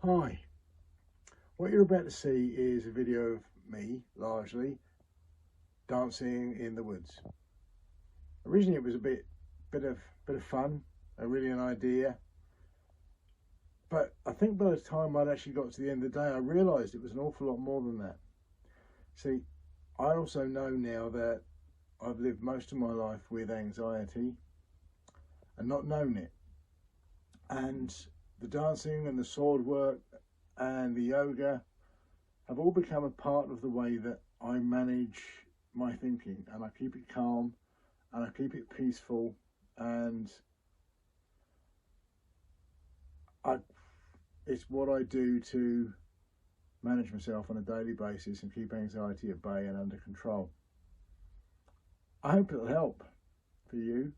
Hi, what you're about to see is a video of me, largely, dancing in the woods. Originally it was a bit of fun, really an idea, but I think by the time I'd actually got to the end of the day I realised it was an awful lot more than that. See, I also know now that I've lived most of my life with anxiety and not known it, and the dancing and the sword work and the yoga have all become a part of the way that I manage my thinking, and I keep it calm and I keep it peaceful, and it's what I do to manage myself on a daily basis and keep anxiety at bay and under control. I hope it'll help for you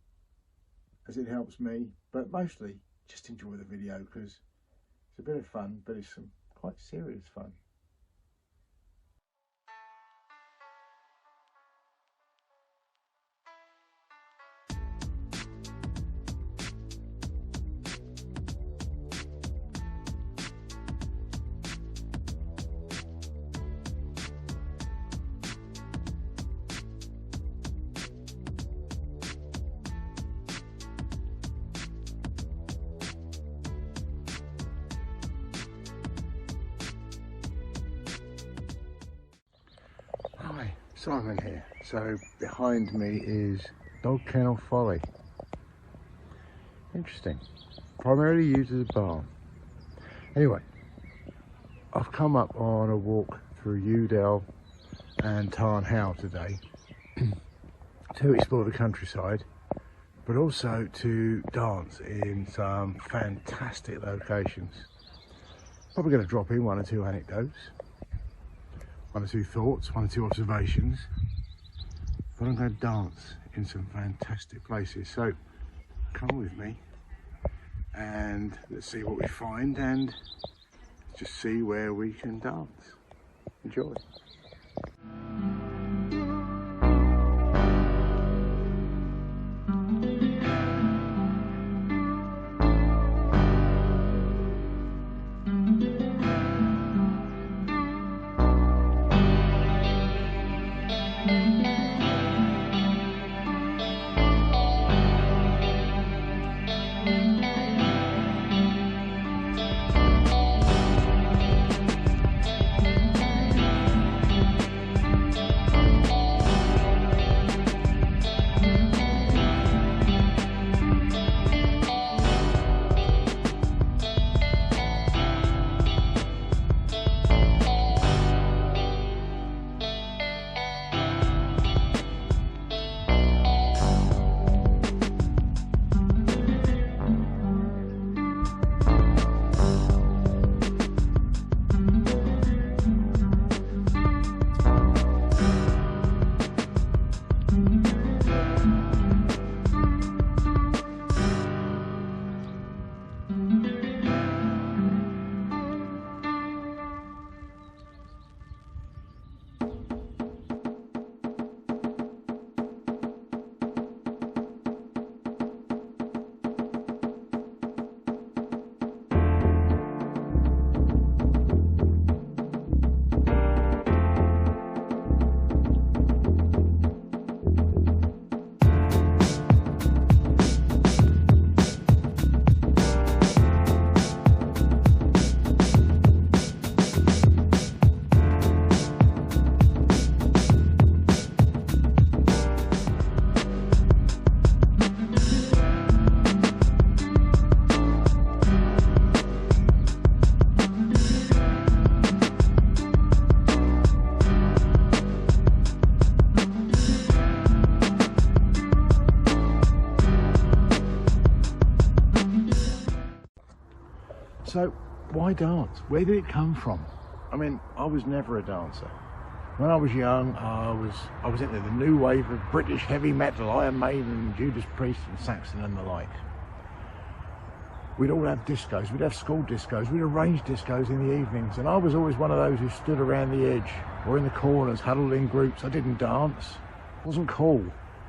as it helps me, but mostly just enjoy the video because it's a bit of fun, but it's some quite serious fun. Hi, Simon here. So behind me is Dog Kennel Folly. Interesting. Primarily used as a barn. Anyway, I've come up on a walk through Udell and Tarn How today to explore the countryside, but also to dance in some fantastic locations. Probably going to drop in one or two anecdotes, one or two thoughts, one or two observations, but I'm going to dance in some fantastic places. So come with me and let's see what we find and just see where we can dance. Enjoy. So why dance? Where did it come from? I mean, I was never a dancer. When I was young, I was into the new wave of British heavy metal, Iron Maiden, Judas Priest and Saxon and the like. We'd all have discos, we'd have school discos, we'd arrange discos in the evenings, and I was always one of those who stood around the edge or in the corners, huddled in groups. I didn't dance. It wasn't cool.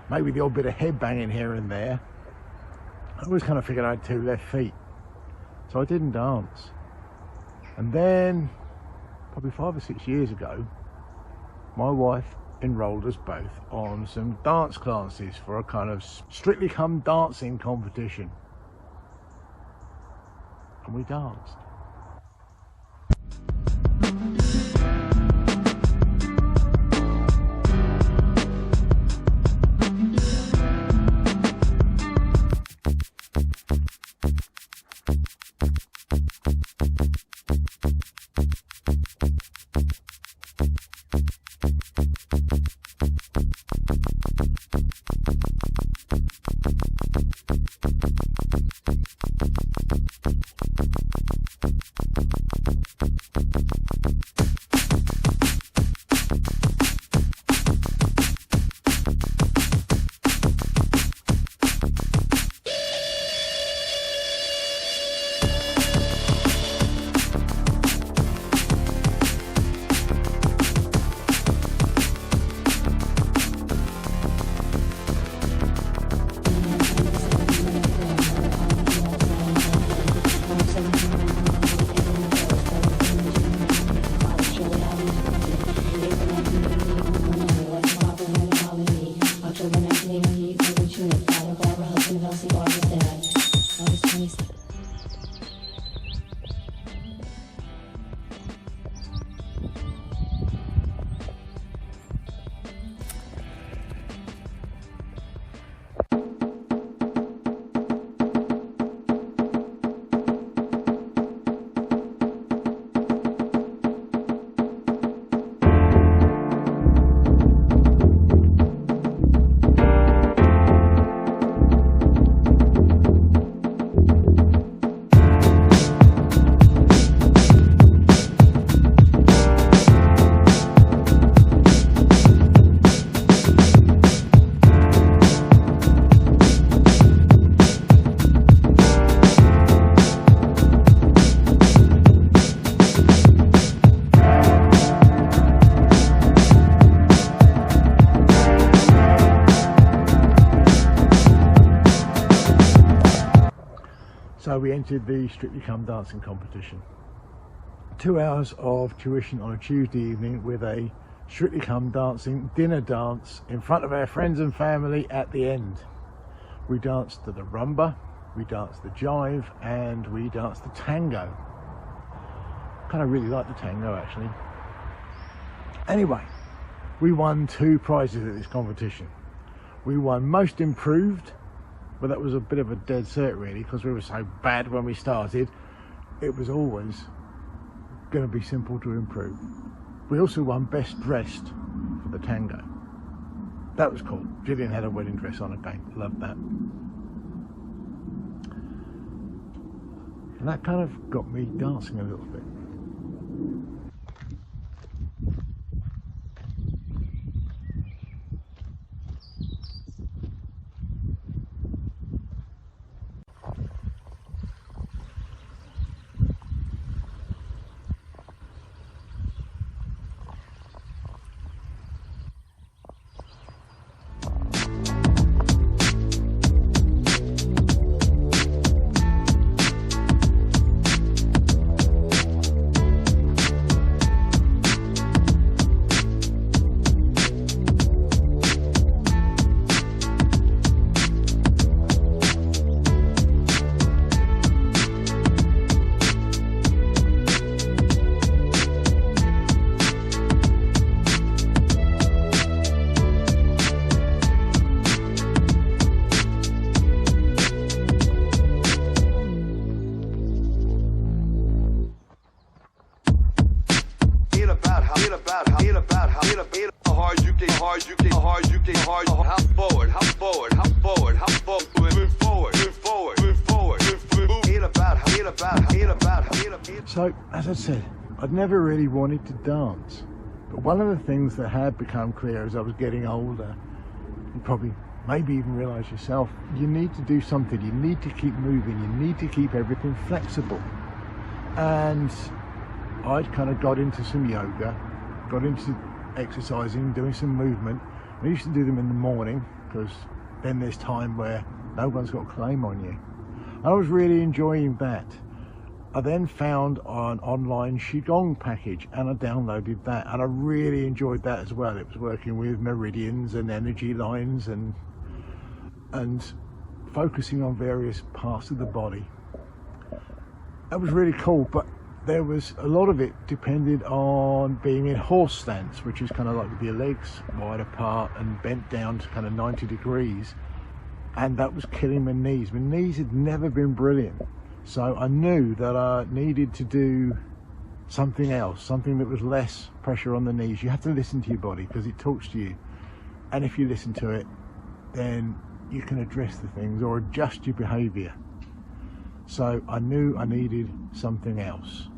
Maybe the odd bit of head banging here and there. I always kind of figured I had two left feet, so I didn't dance. And then probably 5 or 6 years ago, my wife enrolled us both on some dance classes for a kind of Strictly Come Dancing competition, and we danced. So we entered the Strictly Come Dancing competition. 2 hours of tuition on a Tuesday evening with a Strictly Come Dancing dinner dance in front of our friends and family at the end. We danced to the rumba, we danced the jive, and we danced the tango. Kind of really like the tango actually. Anyway, we won 2 prizes at this competition. We won Most Improved, but that was a bit of a dead cert really, because we were so bad when we started. It was always going to be simple to improve. We also won Best Dressed for the tango. That was cool. Gillian had a wedding dress on again. Loved that. And that kind of got me dancing a little bit. So, as I said, I'd never really wanted to dance, but one of the things that had become clear as I was getting older, you probably maybe even realise yourself, you need to do something, you need to keep moving, you need to keep everything flexible. And I'd kind of got into some yoga, got into exercising, doing some movement. I used to do them in the morning because then there's time where no one's got a claim on you. I was really enjoying that. I then found an online Qigong package and I downloaded that, and I really enjoyed that as well. It was working with meridians and energy lines and focusing on various parts of the body. That was really cool, but there was a lot of it depended on being in horse stance, which is kind of like with your legs wide apart and bent down to kind of 90 degrees, and that was killing my knees. My knees had never been brilliant. So I knew that I needed to do something else, something that was less pressure on the knees. You have to listen to your body because it talks to you. And if you listen to it, then you can address the things or adjust your behavior. So I knew I needed something else.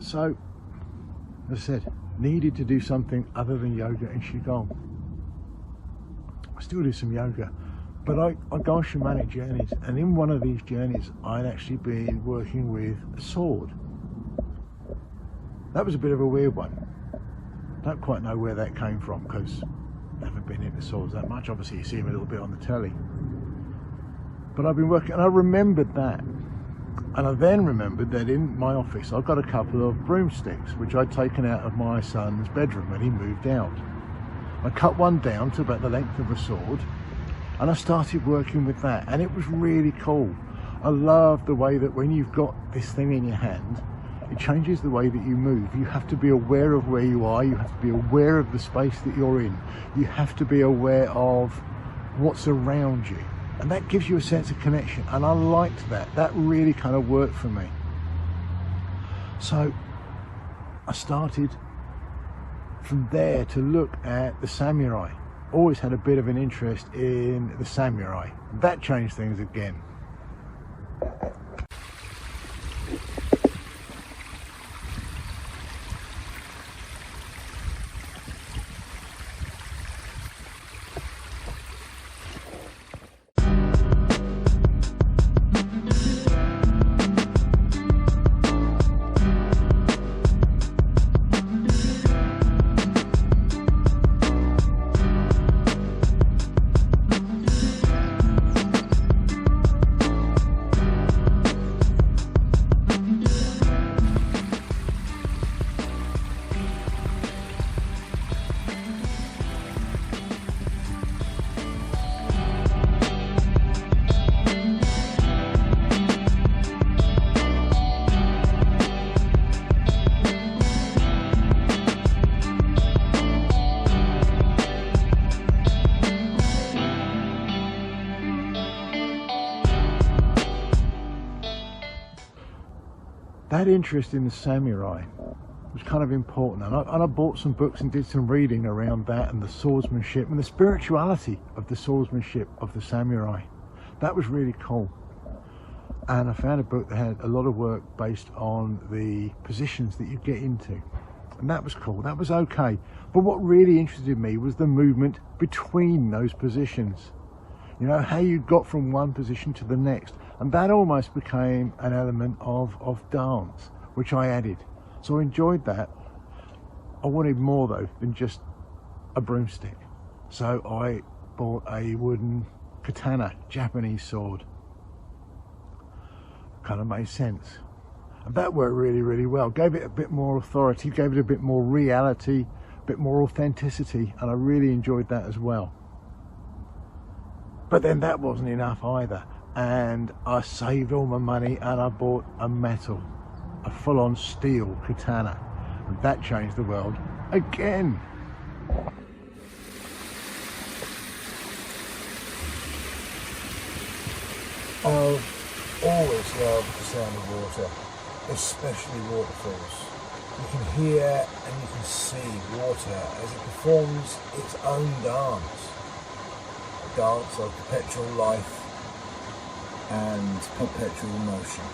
So, as I said, needed to do something other than yoga and Qigong. I still do some yoga, but I go on shamanic journeys, and in one of these journeys I'd actually been working with a sword. That was a bit of a weird one. Don't quite know where that came from because I haven't been into swords that much. Obviously you see them a little bit on the telly. But I've been working, and I remembered that. And I then remembered that in my office I've got a couple of broomsticks which I'd taken out of my son's bedroom when he moved out. I cut one down to about the length of a sword and I started working with that, and it was really cool. I love the way that when you've got this thing in your hand, it changes the way that you move. You have to be aware of where you are, you have to be aware of the space that you're in, you have to be aware of what's around you. And that gives you a sense of connection, and I liked that. That really kind of worked for me. So I started from there to look at the samurai. Always had a bit of an interest in the samurai. That changed things again. that interest in the samurai was kind of important, and I bought some books and did some reading around that and the swordsmanship and the spirituality of the swordsmanship of the samurai. That was really cool. And I found a book that had a lot of work based on the positions that you get into, and that was cool. That was okay. But what really interested me was the movement between those positions, you know, how you got from one position to the next, and that almost became an element of dance, which I added. So I enjoyed that. I wanted more though than just a broomstick, so I bought a wooden katana, Japanese sword. Kind of made sense, and that worked really, really well. Gave it a bit more authority, gave it a bit more reality, a bit more authenticity, and I really enjoyed that as well. But then that wasn't enough either, and I saved all my money and I bought a full-on steel katana, and that changed the world again. I've always loved the sound of water, especially waterfalls. You can hear and you can see water as it performs its own dance. A dance of perpetual life and perpetual motion.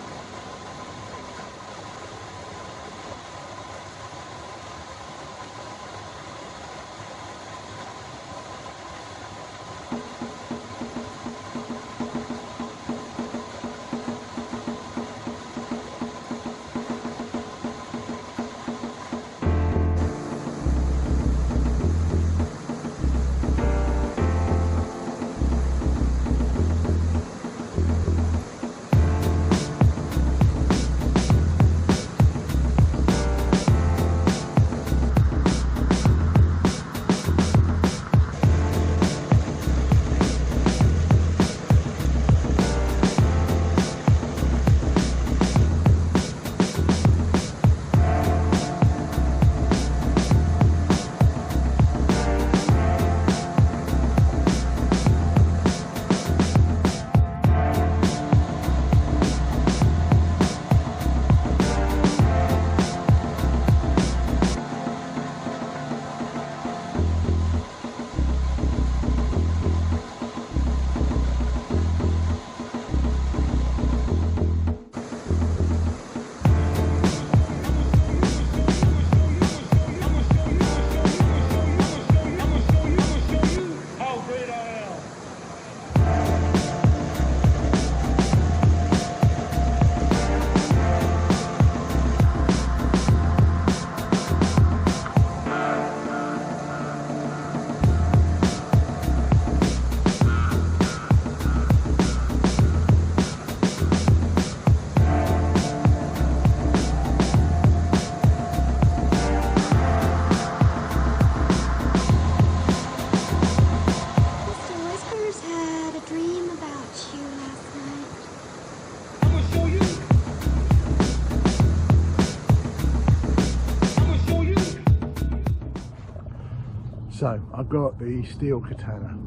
So I got the steel katana.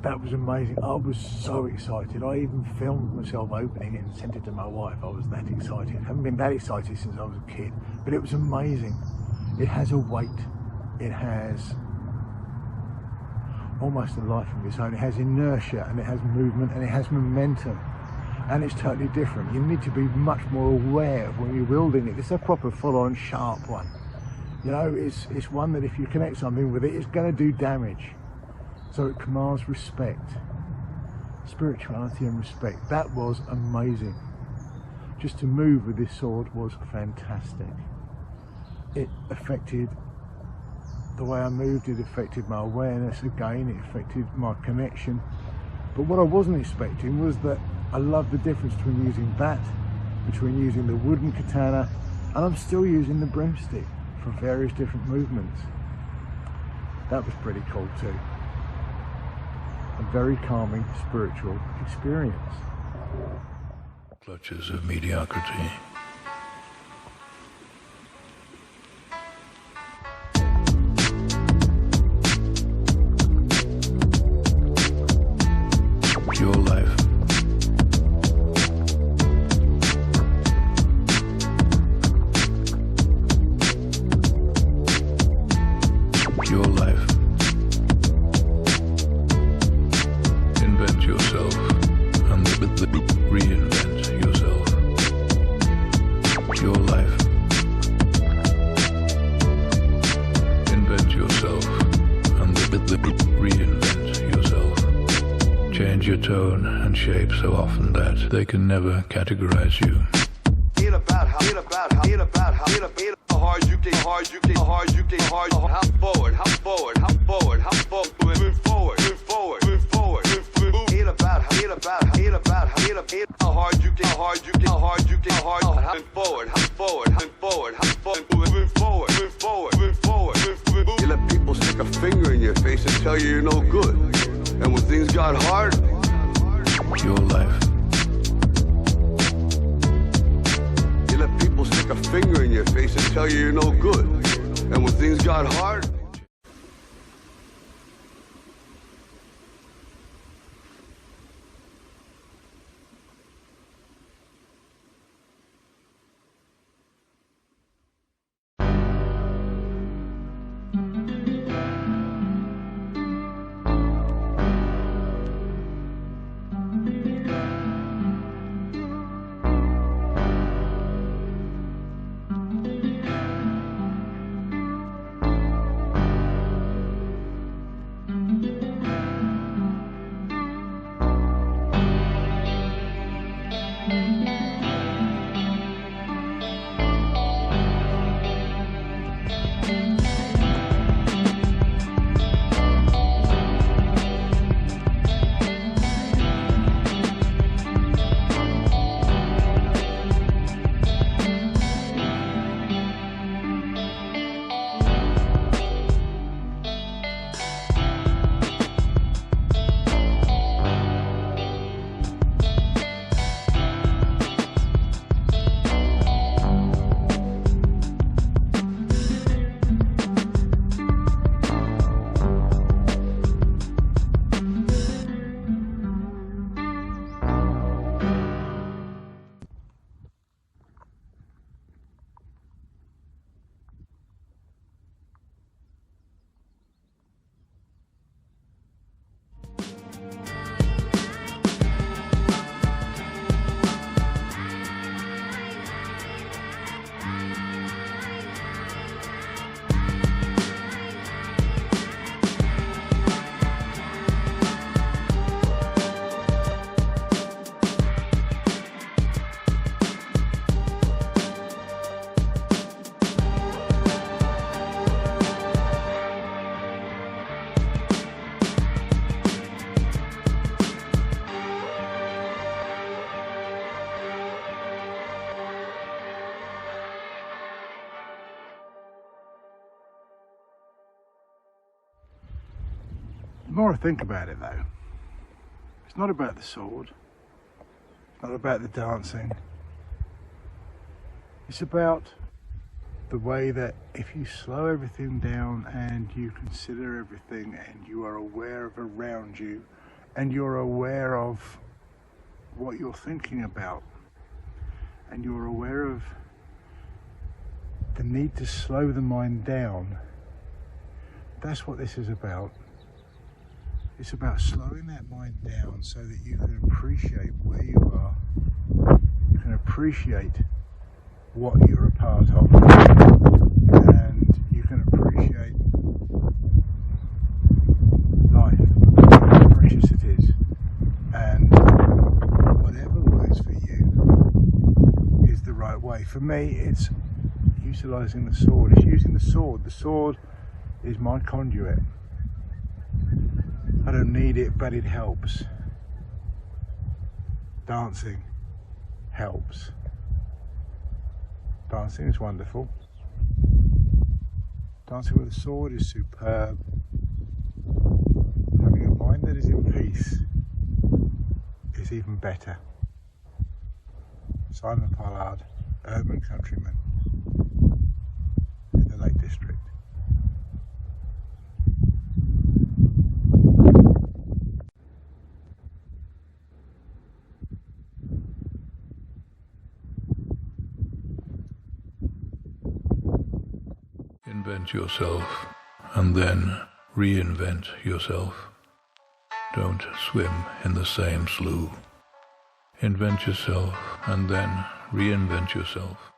That was amazing. I was so excited. I even filmed myself opening it and sent it to my wife. I was that excited. I haven't been that excited since I was a kid, but it was amazing. It has a weight. It has almost a life of its own. It has inertia and it has movement and it has momentum, and it's totally different. You need to be much more aware of when you're wielding it. It's a proper full-on sharp one. You know, it's one that if you connect something with it, it's going to do damage. So it commands respect, spirituality and respect. That was amazing. Just to move with this sword was fantastic. It affected the way I moved, it affected my awareness again, it affected my connection. But what I wasn't expecting was that I love the difference between using that, between using the wooden katana, and I'm still using the broomstick for various different movements. That was pretty cool too. A very calming spiritual experience. Clutches of mediocrity. Pure life. different shapes so often that they can never categorize you. Ain't about how hard you can, hard how forward, move forward. Ain't about how hard you can, move forward. You let people stick a finger in your face and tell you you're no good. And when things got hard, Your life. you let people stick a finger in your face and tell you you're no good. And when things got hard, The more I think about it though, it's not about the sword, it's not about the dancing, it's about the way that if you slow everything down and you consider everything and you are aware of around you and you're aware of what you're thinking about and you're aware of the need to slow the mind down, that's what this is about. It's about slowing that mind down so that you can appreciate where you are, you can appreciate what you're a part of, and you can appreciate life, how precious it is, and whatever works for you is the right way. For me, it's utilising the sword, it's using the sword. The sword is my conduit. I don't need it, but it helps. Dancing helps. Dancing is wonderful. Dancing with a sword is superb. Having a mind that is in peace is even better. Simon Pollard, Urban Countryman in the Lake District. Invent yourself and then reinvent yourself. Don't swim in the same slough. Invent yourself and then reinvent yourself.